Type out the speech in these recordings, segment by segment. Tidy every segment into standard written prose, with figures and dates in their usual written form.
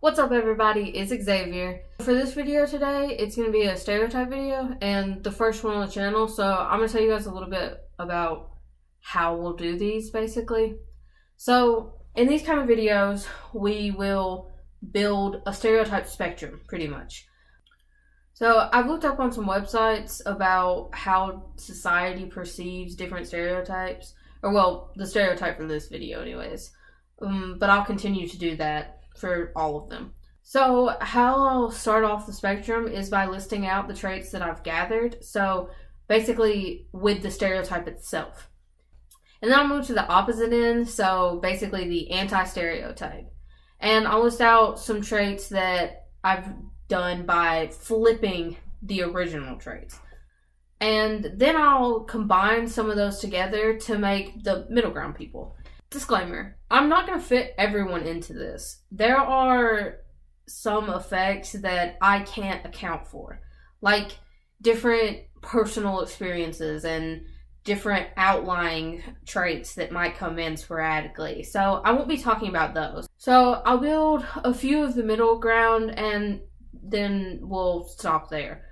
What's up everybody, it's Xavier. For this video today, it's going to be a stereotype video and the first one on the channel, so I'm going to tell you guys a little bit about how we'll do these basically. So in these kind of videos, we will build a stereotype spectrum pretty much. So I've looked up on some websites about how society perceives different stereotypes, or well, the stereotype for this video anyways, but I'll continue to do that for all of them. So how I'll start off the spectrum is by listing out the traits that I've gathered, so basically with the stereotype itself. And then I'll move to the opposite end, so basically the anti-stereotype. And I'll list out some traits that I've done by flipping the original traits. And then I'll combine some of those together to make the middle ground people. Disclaimer, I'm not going to fit everyone into this. There are some effects that I can't account for, like different personal experiences and different outlying traits that might come in sporadically. So I won't be talking about those. So I'll build a few of the middle ground and then we'll stop there.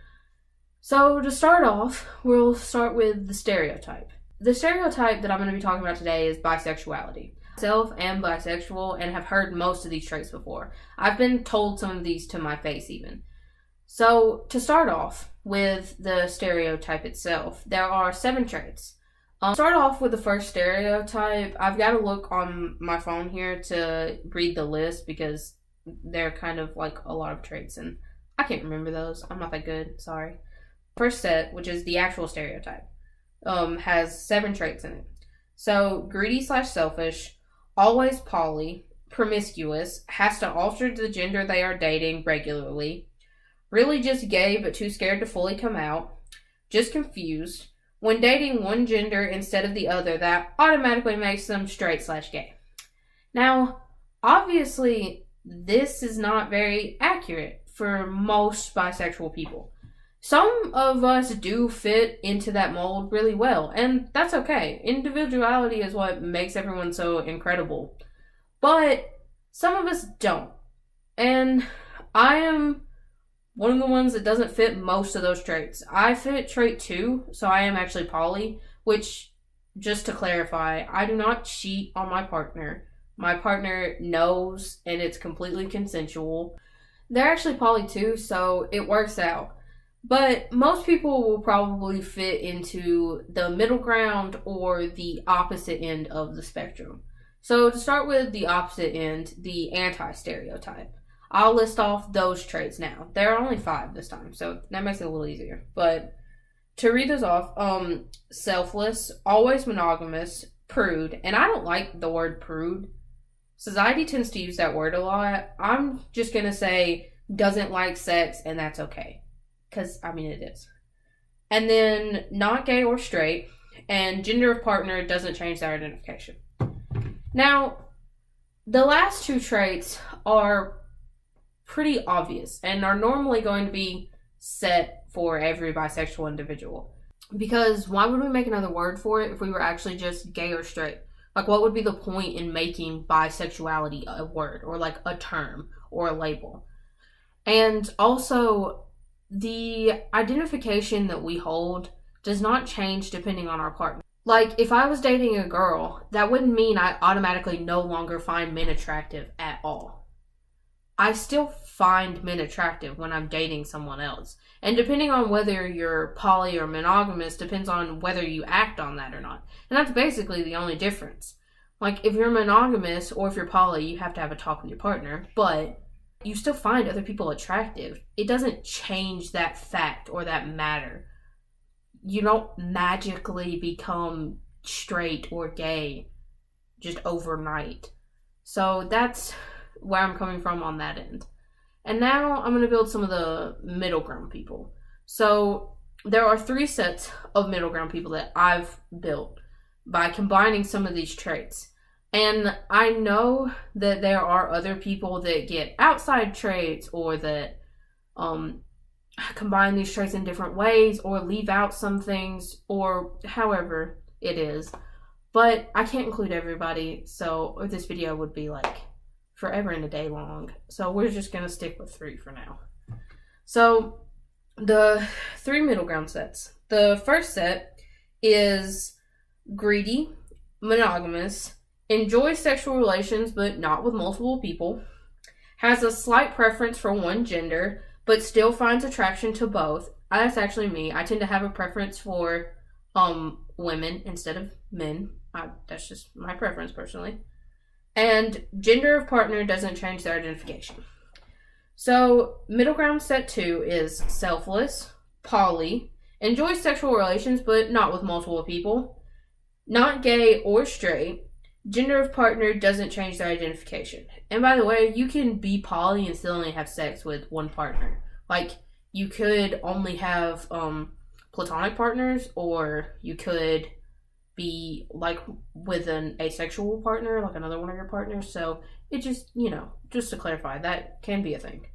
So to start off, we'll start with the stereotype. The stereotype that I'm going to be talking about today is bisexuality. Myself am bisexual and have heard most of these traits before. I've been told some of these to my face even. So to start off with the stereotype itself, there are 7 traits. Start off with the first stereotype. I've got to look on my phone here to read the list because they're kind of like a lot of traits and I can't remember those. I'm not that good, sorry. First set, which is the actual stereotype, has 7 traits in it. So greedy/selfish, always poly, promiscuous, has to alter the gender they are dating regularly, really just gay but too scared to fully come out, just confused, when dating one gender instead of the other, that automatically makes them straight/gay. Now, obviously, this is not very accurate for most bisexual people. Some of us do fit into that mold really well, and that's okay. Individuality is what makes everyone so incredible. But some of us don't. And I am one of the ones that doesn't fit most of those traits. I fit trait 2, so I am actually poly, which, just to clarify, I do not cheat on my partner. My partner knows, and it's completely consensual. They're actually poly too, so it works out. But most people will probably fit into the middle ground or the opposite end of the spectrum. So to start with the opposite end, the anti-stereotype, I'll list off those traits now. There are only 5 this time, so that makes it a little easier. But to read those off, selfless, always monogamous, prude, and I don't like the word prude. Society tends to use that word a lot. I'm just going to say doesn't like sex, and that's okay. Because, I mean, it is. And then not gay or straight, and gender of partner doesn't change their identification. Now, the last 2 traits are pretty obvious and are normally going to be set for every bisexual individual. Because why would we make another word for it if we were actually just gay or straight? Like, what would be the point in making bisexuality a word or like a term or a label? And also, the identification that we hold does not change depending on our partner. Like, if I was dating a girl, that wouldn't mean I automatically no longer find men attractive at all. I still find men attractive when I'm dating someone else. And depending on whether you're poly or monogamous depends on whether you act on that or not. And that's basically the only difference. Like, if you're monogamous or if you're poly, you have to have a talk with your partner, but you still find other people attractive. It doesn't change that fact or that matter. You don't magically become straight or gay just overnight. So that's where I'm coming from on that end. And now I'm going to build some of the middle ground people. So there are 3 sets of middle ground people that I've built by combining some of these traits. And I know that there are other people that get outside traits or that combine these traits in different ways or leave out some things or however it is. But I can't include everybody, so this video would be like forever and a day long. So we're just going to stick with 3 for now. So the 3 middle ground sets. The first set is greedy, monogamous, enjoys sexual relations but not with multiple people, has a slight preference for one gender but still finds attraction to both. That's actually me. I tend to have a preference for women instead of men. That's just my preference personally. And gender of partner doesn't change their identification. So middle ground set 2 is selfless, poly, enjoys sexual relations but not with multiple people, not gay or straight, gender of partner doesn't change their identification. And by the way, you can be poly and still only have sex with one partner. Like, you could only have platonic partners, or you could be like with an asexual partner, like another one of your partners. So it just, just to clarify, that can be a thing.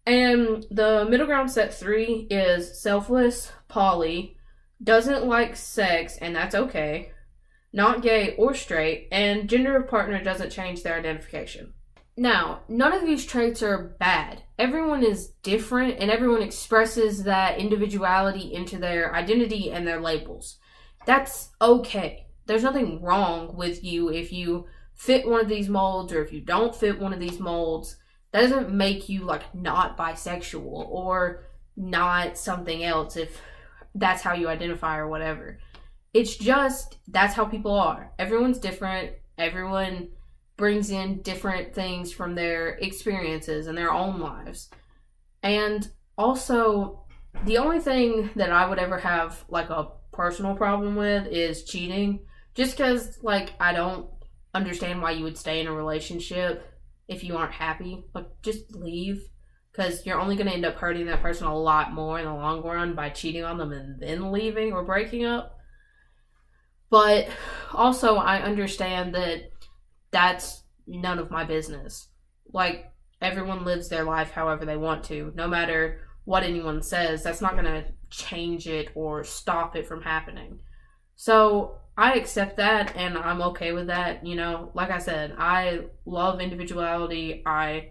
And the middle ground set 3 is selfless, poly, doesn't like sex, and that's okay, not gay or straight, and gender of partner doesn't change their identification. Now, none of these traits are bad. Everyone is different, and everyone expresses that individuality into their identity and their labels. That's okay. There's nothing wrong with you if you fit one of these molds or if you don't fit one of these molds. That doesn't make you like not bisexual or not something else if that's how you identify or whatever. It's just, that's how people are. Everyone's different. Everyone brings in different things from their experiences and their own lives. And also, the only thing that I would ever have like a personal problem with is cheating. Just because, like, I don't understand why you would stay in a relationship if you aren't happy. Like, just leave. Because you're only going to end up hurting that person a lot more in the long run by cheating on them and then leaving or breaking up. But also, I understand that that's none of my business. Like, everyone lives their life however they want to. No matter what anyone says, that's not going to change it or stop it from happening. So I accept that, and I'm okay with that. Like I said, I love individuality. I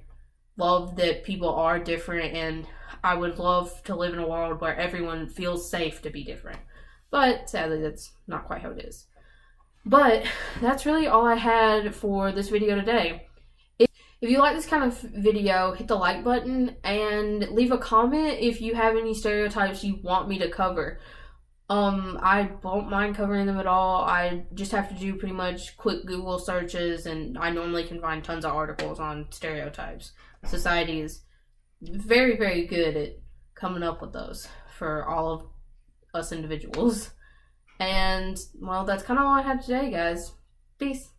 love that people are different, and I would love to live in a world where everyone feels safe to be different. But sadly, that's not quite how it is. But that's really all I had for this video today. If you like this kind of video, hit the like button and leave a comment if you have any stereotypes you want me to cover. I won't mind covering them at all. I just have to do pretty much quick Google searches, and I normally can find tons of articles on stereotypes. Society is very, very good at coming up with those for all of us individuals. And, well, that's kind of all I had today, guys. Peace.